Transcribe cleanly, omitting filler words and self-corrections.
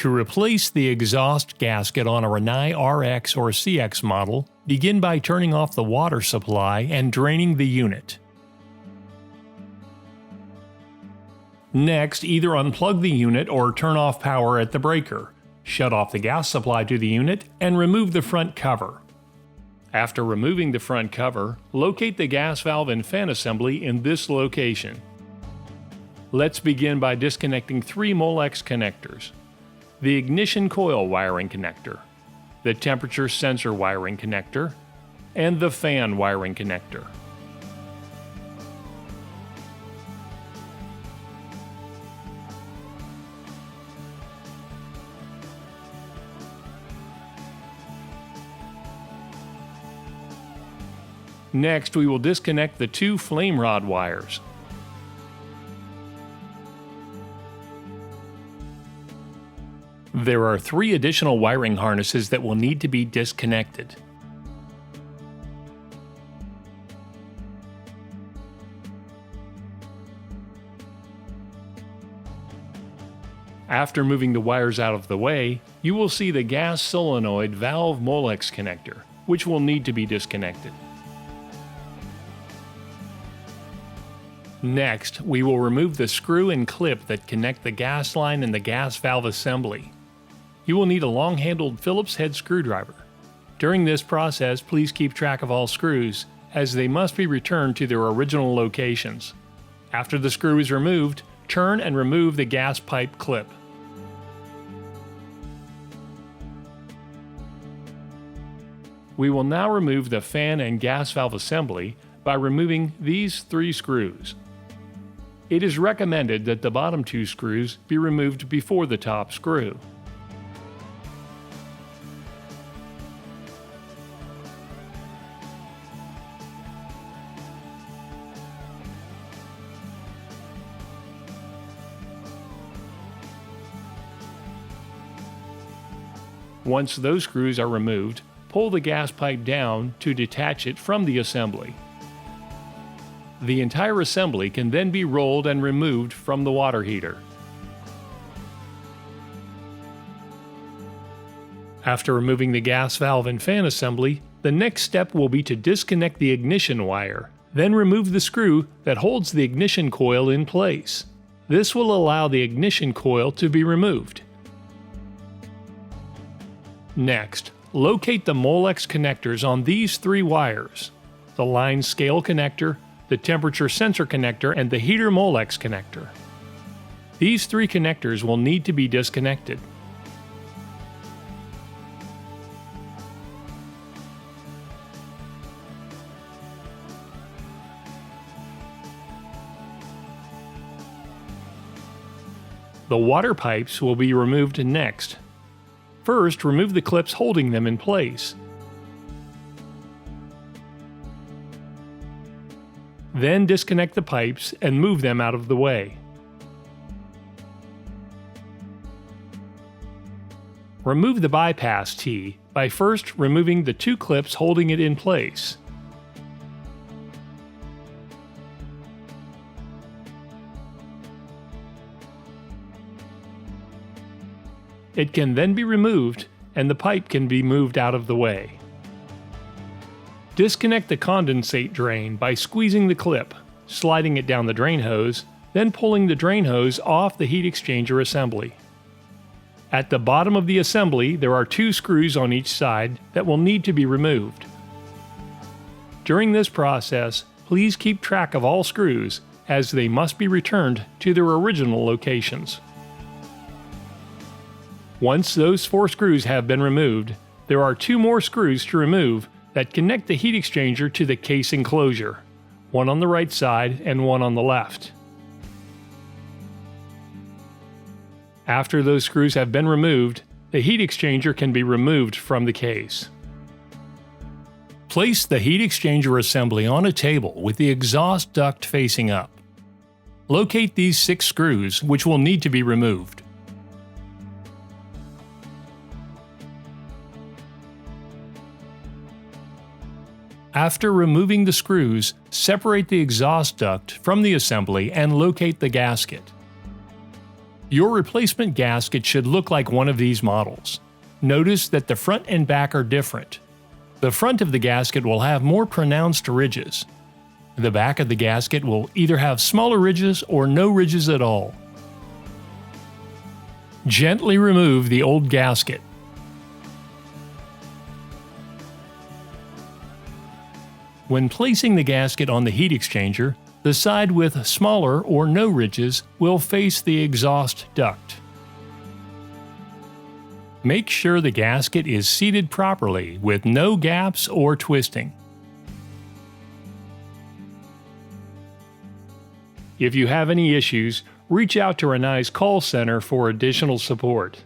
To replace the exhaust gasket on a Rinnai RX or CX model, begin by turning off the water supply and draining the unit. Next, either unplug the unit or turn off power at the breaker. Shut off the gas supply to the unit and remove the front cover. After removing the front cover, locate the gas valve and fan assembly in this location. Let's begin by disconnecting 3 Molex connectors: the ignition coil wiring connector, the temperature sensor wiring connector, and the fan wiring connector. Next, we will disconnect the 2 flame rod wires. There are 3 additional wiring harnesses that will need to be disconnected. After moving the wires out of the way, you will see the gas solenoid valve Molex connector, which will need to be disconnected. Next, we will remove the screw and clip that connect the gas line and the gas valve assembly. You will need a long-handled Phillips head screwdriver. During this process, please keep track of all screws, as they must be returned to their original locations. After the screw is removed, turn and remove the gas pipe clip. We will now remove the fan and gas valve assembly by removing these 3 screws. It is recommended that the bottom 2 screws be removed before the top screw. Once those screws are removed, pull the gas pipe down to detach it from the assembly. The entire assembly can then be rolled and removed from the water heater. After removing the gas valve and fan assembly, the next step will be to disconnect the ignition wire, then remove the screw that holds the ignition coil in place. This will allow the ignition coil to be removed. Next, locate the Molex connectors on these 3 wires: the line scale connector, the temperature sensor connector, and the heater Molex connector. These 3 connectors will need to be disconnected. The water pipes will be removed next. First, remove the clips holding them in place. Then disconnect the pipes and move them out of the way. Remove the bypass tee by first removing the 2 clips holding it in place. It can then be removed and the pipe can be moved out of the way. Disconnect the condensate drain by squeezing the clip, sliding it down the drain hose, then pulling the drain hose off the heat exchanger assembly. At the bottom of the assembly, there are 2 screws on each side that will need to be removed. During this process, please keep track of all screws, as they must be returned to their original locations. Once those 4 screws have been removed, there are 2 more screws to remove that connect the heat exchanger to the case enclosure, one on the right side and one on the left. After those screws have been removed, the heat exchanger can be removed from the case. Place the heat exchanger assembly on a table with the exhaust duct facing up. Locate these 6 screws, which will need to be removed. After removing the screws, separate the exhaust duct from the assembly and locate the gasket. Your replacement gasket should look like one of these models. Notice that the front and back are different. The front of the gasket will have more pronounced ridges. The back of the gasket will either have smaller ridges or no ridges at all. Gently remove the old gasket. When placing the gasket on the heat exchanger, the side with smaller or no ridges will face the exhaust duct. Make sure the gasket is seated properly with no gaps or twisting. If you have any issues, reach out to Rinnai's call center for additional support.